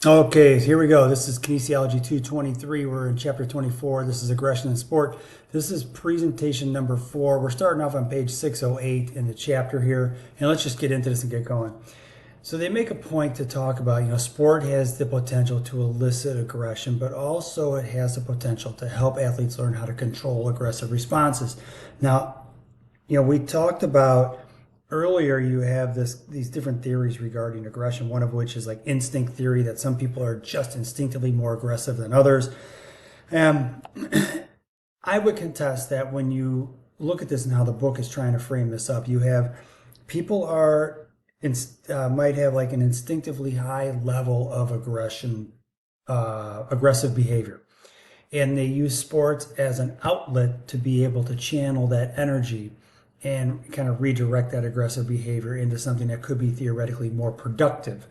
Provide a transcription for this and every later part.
Okay, here we go. This is Kinesiology 223. We're in chapter 24. This is aggression in sport. This is presentation number 4. We're starting off on page 608 in the chapter here. And let's just get into this and get going. So they make a point to talk about, sport has the potential to elicit aggression, but also it has the potential to help athletes learn how to control aggressive responses. Now, we talked about earlier, you have these different theories regarding aggression, one of which is like instinct theory, that some people are just instinctively more aggressive than others. And I would contest that when you look at this and how the book is trying to frame this up, you have people might have like an instinctively high level of aggressive behavior. And they use sports as an outlet to be able to channel that energy and kind of redirect that aggressive behavior into something that could be theoretically more productive.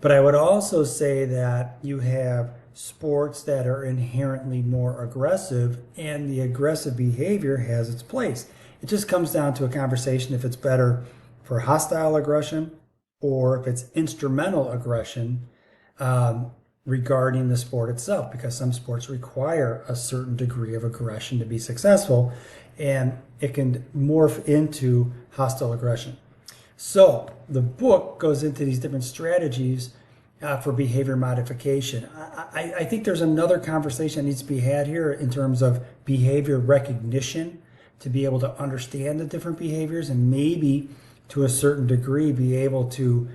But I would also say that you have sports that are inherently more aggressive, and the aggressive behavior has its place. It just comes down to a conversation if it's better for hostile aggression or if it's instrumental aggression regarding the sport itself, because some sports require a certain degree of aggression to be successful, and it can morph into hostile aggression. So the book goes into these different strategies for behavior modification. I think there's another conversation that needs to be had here in terms of behavior recognition, to be able to understand the different behaviors and maybe to a certain degree be able to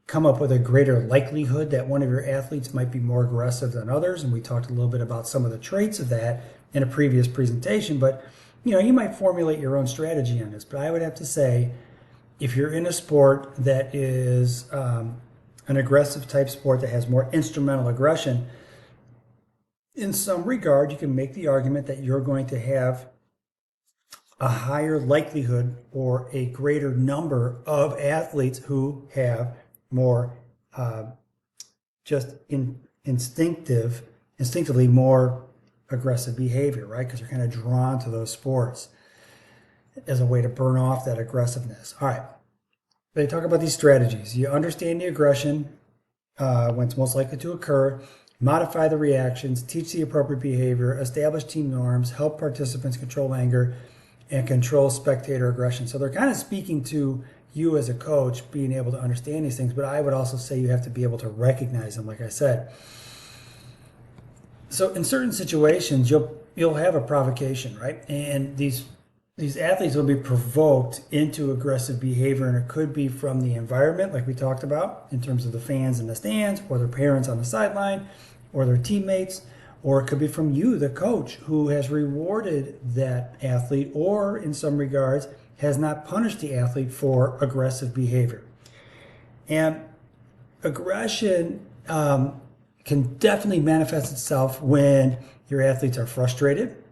come up with a greater likelihood that one of your athletes might be more aggressive than others. And we talked a little bit about some of the traits of that in a previous presentation, but you might formulate your own strategy on this. But I would have to say, if you're in a sport that is an aggressive type sport that has more instrumental aggression, in some regard, you can make the argument that you're going to have a higher likelihood or a greater number of athletes who have more instinctively more aggressive behavior, right? Because they're kind of drawn to those sports as a way to burn off that aggressiveness. All right. They talk about these strategies. You understand the aggression when it's most likely to occur, modify the reactions, teach the appropriate behavior, establish team norms, help participants control anger, and control spectator aggression. So they're kind of speaking to you as a coach being able to understand these things, but I would also say you have to be able to recognize them, like I said. So in certain situations, you'll have a provocation, right? And these athletes will be provoked into aggressive behavior, and it could be from the environment, like we talked about, in terms of the fans in the stands, or their parents on the sideline, or their teammates, or it could be from you, the coach, who has rewarded that athlete, or in some regards, has not punished the athlete for aggressive behavior. And aggression can definitely manifest itself when your athletes are frustrated.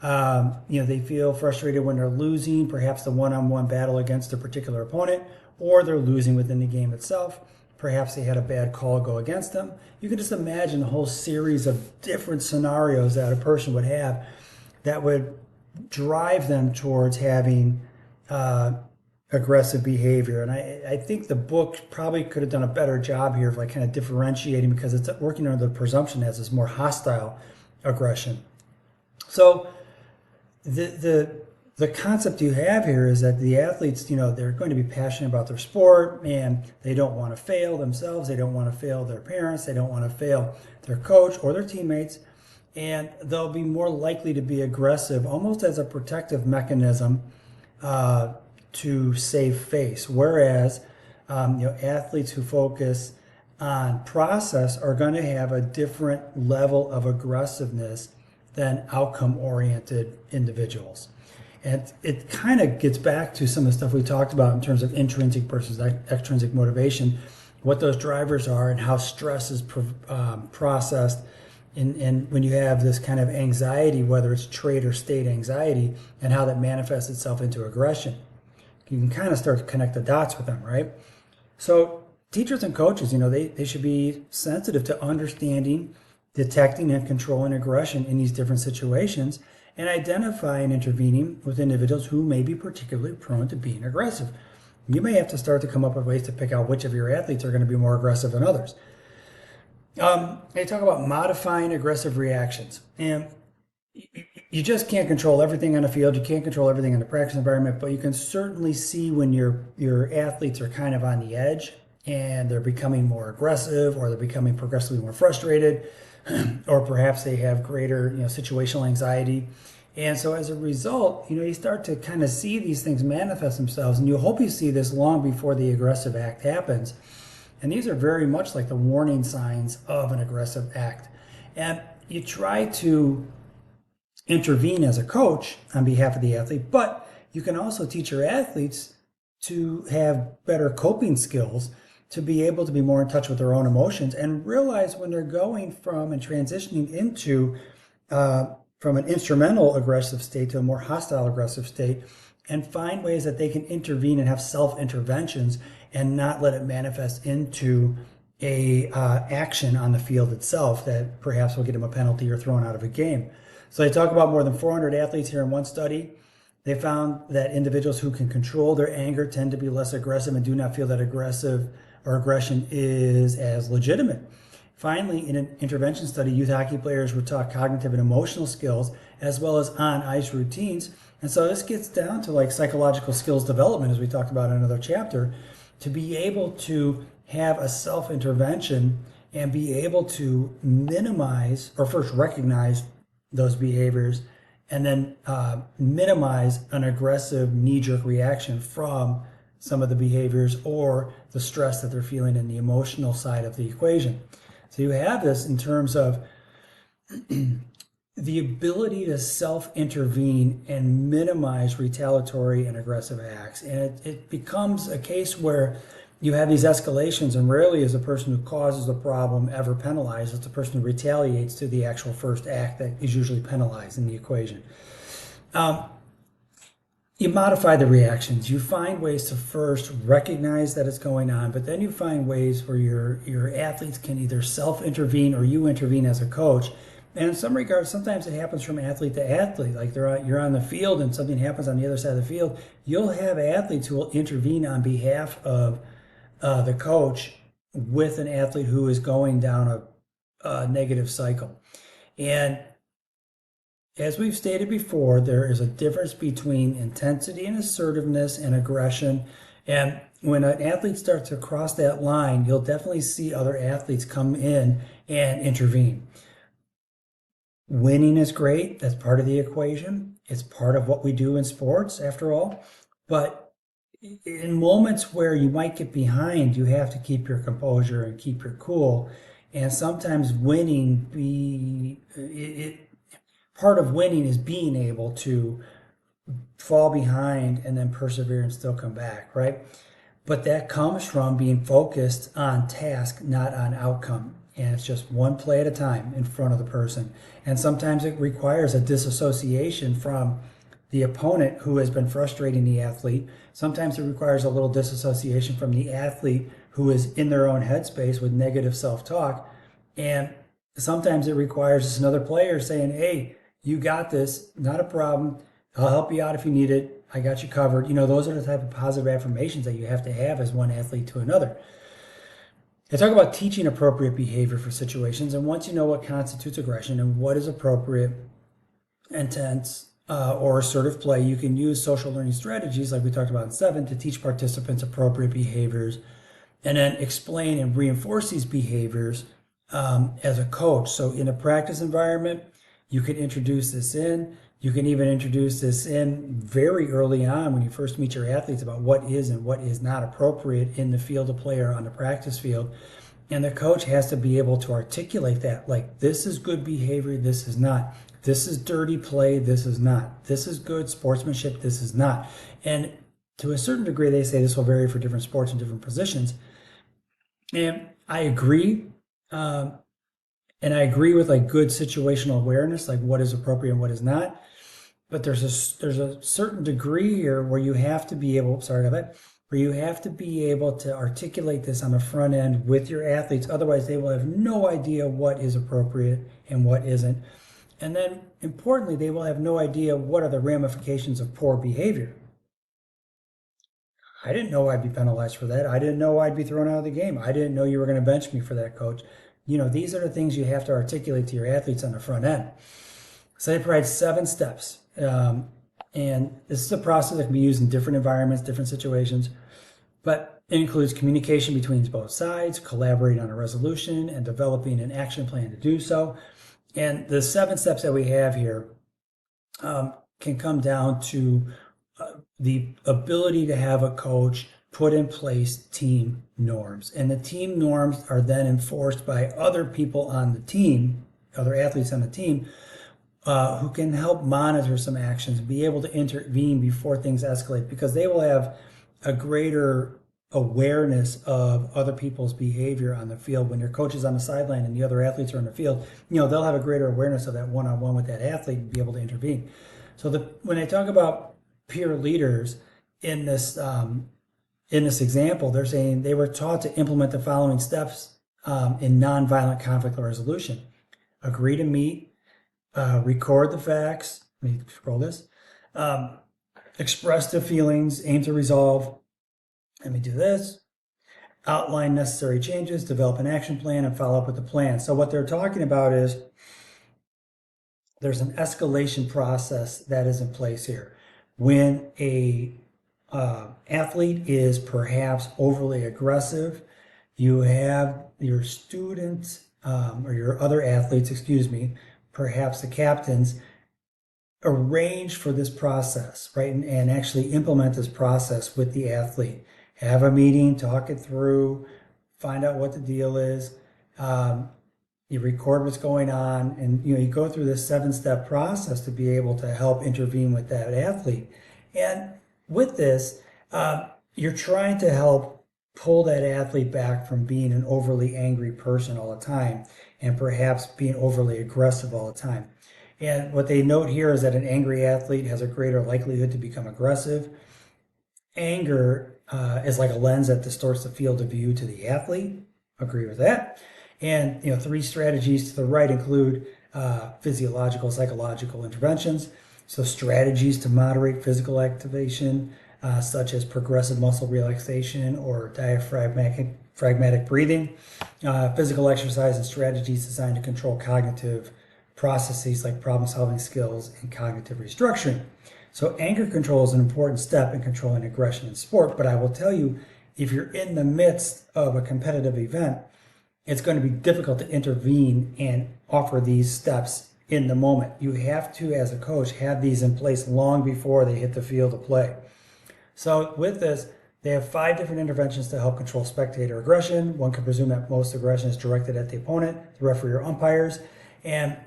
They feel frustrated when they're losing, perhaps the one-on-one battle against a particular opponent, or they're losing within the game itself. Perhaps they had a bad call go against them. You can just imagine a whole series of different scenarios that a person would have that would drive them towards having aggressive behavior. And I think the book probably could have done a better job here of like kind of differentiating, because it's working under the presumption as this more hostile aggression. So the concept you have here is that the athletes, they're going to be passionate about their sport, and they don't want to fail themselves. They don't want to fail their parents. They don't want to fail their coach or their teammates. And they'll be more likely to be aggressive, almost as a protective mechanism to save face. Whereas, athletes who focus on process are going to have a different level of aggressiveness than outcome-oriented individuals. And it kind of gets back to some of the stuff we talked about in terms of intrinsic versus extrinsic motivation, what those drivers are and how stress is processed. And when you have this kind of anxiety, whether it's trait or state anxiety, and how that manifests itself into aggression, you can kind of start to connect the dots with them, right? So teachers and coaches, they should be sensitive to understanding, detecting, and controlling aggression in these different situations, and identify and intervening with individuals who may be particularly prone to being aggressive. You may have to start to come up with ways to pick out which of your athletes are going to be more aggressive than others. They talk about modifying aggressive reactions, and you just can't control everything on the field. You can't control everything in the practice environment, but you can certainly see when your athletes are kind of on the edge and they're becoming more aggressive, or they're becoming progressively more frustrated, or perhaps they have greater situational anxiety. And so as a result, you start to kind of see these things manifest themselves, and you hope you see this long before the aggressive act happens. And these are very much like the warning signs of an aggressive act. And you try to intervene as a coach on behalf of the athlete, but you can also teach your athletes to have better coping skills, to be able to be more in touch with their own emotions and realize when they're going from and transitioning into from an instrumental aggressive state to a more hostile aggressive state, and find ways that they can intervene and have self-interventions and not let it manifest into a action on the field itself that perhaps will get them a penalty or thrown out of a game. So they talk about more than 400 athletes here in one study. They found that individuals who can control their anger tend to be less aggressive and do not feel that aggressive or aggression is as legitimate. Finally, in an intervention study, youth hockey players were taught cognitive and emotional skills as well as on-ice routines. And so this gets down to like psychological skills development, as we talked about in another chapter, to be able to have a self-intervention and be able to minimize, or first recognize those behaviors, and then minimize an aggressive knee-jerk reaction from some of the behaviors or the stress that they're feeling in the emotional side of the equation. So you have this in terms of the ability to self-intervene and minimize retaliatory and aggressive acts. And it becomes a case where you have these escalations, and rarely is the person who causes the problem ever penalized. It's the person who retaliates to the actual first act that is usually penalized in the equation. You modify the reactions. You find ways to first recognize that it's going on, but then you find ways where your athletes can either self-intervene or you intervene as a coach. And in some regards, sometimes it happens from athlete to athlete. Like you're on the field and something happens on the other side of the field. You'll have athletes who will intervene on behalf of the coach with an athlete who is going down a negative cycle. And as we've stated before, there is a difference between intensity and assertiveness and aggression. And when an athlete starts to cross that line, you'll definitely see other athletes come in and intervene. Winning is great. That's part of the equation. It's part of what we do in sports, after all. But in moments where you might get behind, you have to keep your composure and keep your cool. And sometimes part of winning is being able to fall behind and then persevere and still come back, right? But that comes from being focused on task, not on outcome. And it's just one play at a time in front of the person. And sometimes it requires a disassociation from the opponent who has been frustrating the athlete. Sometimes it requires a little disassociation from the athlete who is in their own headspace with negative self-talk. And sometimes it requires just another player saying, hey, you got this, not a problem. I'll help you out if you need it. I got you covered. Those are the type of positive affirmations that you have to have as one athlete to another. They talk about teaching appropriate behavior for situations. And once you know what constitutes aggression and what is appropriate, intense, or assertive play, you can use social learning strategies like we talked about in 7 to teach participants appropriate behaviors and then explain and reinforce these behaviors as a coach. So in a practice environment, you can introduce this in. You can even introduce this in very early on when you first meet your athletes about what is and what is not appropriate in the field of play or on the practice field. And the coach has to be able to articulate that, like, this is good behavior, this is not. This is dirty play, this is not. This is good sportsmanship, this is not. And to a certain degree, they say this will vary for different sports and different positions. And I agree. And I agree with like good situational awareness, like what is appropriate and what is not. But there's a certain degree here where you have to be able, where you have to be able to articulate this on the front end with your athletes. Otherwise, they will have no idea what is appropriate and what isn't. And then importantly, they will have no idea what are the ramifications of poor behavior. I didn't know I'd be penalized for that. I didn't know I'd be thrown out of the game. I didn't know you were going to bench me for that, coach. these are the things you have to articulate to your athletes on the front end. So they provide 7 steps. And this is a process that can be used in different environments, different situations, but it includes communication between both sides, collaborating on a resolution, and developing an action plan to do so. And the 7 steps that we have here can come down to the ability to have a coach put in place team norms. And the team norms are then enforced by other people on the team, other athletes on the team, who can help monitor some actions, be able to intervene before things escalate, because they will have a greater awareness of other people's behavior on the field. When your coach is on the sideline and the other athletes are on the field, they'll have a greater awareness of that one-on-one with that athlete and be able to intervene. So when I talk about peer leaders in this example, they're saying they were taught to implement the following steps in nonviolent conflict resolution: agree to meet, record the facts. Let me scroll this. Express the feelings, aim to resolve. Let me do this. Outline necessary changes, develop an action plan, and follow up with the plan. So what they're talking about is there's an escalation process that is in place here. When a athlete is perhaps overly aggressive, you have your students or your other athletes, perhaps the captains, arrange for this process, right? And actually implement this process with the athlete. Have a meeting, talk it through, find out what the deal is. You record what's going on, and you go through this 7-step process to be able to help intervene with that athlete. And with this, you're trying to help pull that athlete back from being an overly angry person all the time, and perhaps being overly aggressive all the time. And what they note here is that an angry athlete has a greater likelihood to become aggressive. Anger is like a lens that distorts the field of view to the athlete. Agree with that. And 3 strategies to the right include physiological, psychological interventions. So strategies to moderate physical activation, such as progressive muscle relaxation or diaphragmatic breathing. Physical exercise and strategies designed to control cognitive processes like problem-solving skills and cognitive restructuring. So anger control is an important step in controlling aggression in sport, but I will tell you, if you're in the midst of a competitive event, it's going to be difficult to intervene and offer these steps in the moment. You have to, as a coach, have these in place long before they hit the field of play. So with this, they have 5 different interventions to help control spectator aggression. One can presume that most aggression is directed at the opponent, the referee, or umpires. And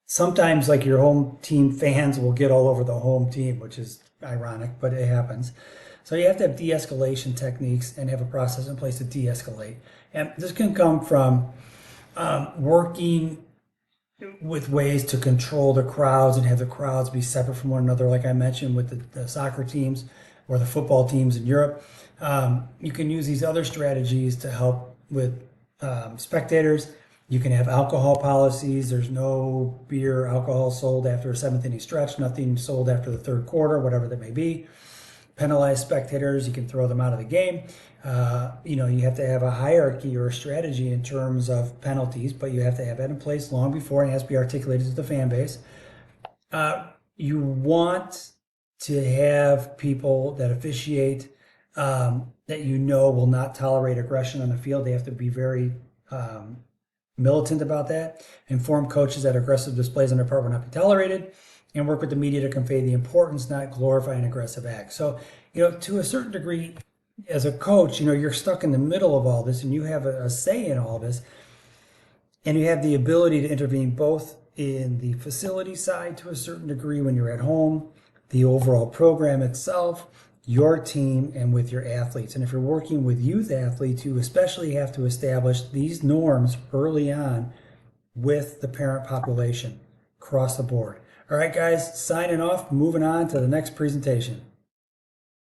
sometimes, like, your home team fans will get all over the home team, which is ironic, but it happens. So you have to have de-escalation techniques and have a process in place to de-escalate. And this can come from working with ways to control the crowds and have the crowds be separate from one another, like I mentioned with the soccer teams or the football teams in Europe. You can use these other strategies to help with spectators. You can have alcohol policies. There's no beer, alcohol sold after a 7th inning stretch, nothing sold after the 3rd quarter, whatever that may be. Penalize spectators, you can throw them out of the game. You have to have a hierarchy or a strategy in terms of penalties, but you have to have that in place long before, and it has to be articulated to the fan base. You want to have people that officiate that will not tolerate aggression on the field. They have to be very militant about that. Inform coaches that aggressive displays on their part will not be tolerated, and work with the media to convey the importance, not glorify an aggressive act. So, to a certain degree, as a coach, you're stuck in the middle of all this, and you have a say in all this, and you have the ability to intervene both in the facility side to a certain degree when you're at home, the overall program itself, your team, and with your athletes. And if you're working with youth athletes, you especially have to establish these norms early on with the parent population across the board. All right, guys, signing off, moving on to the next presentation.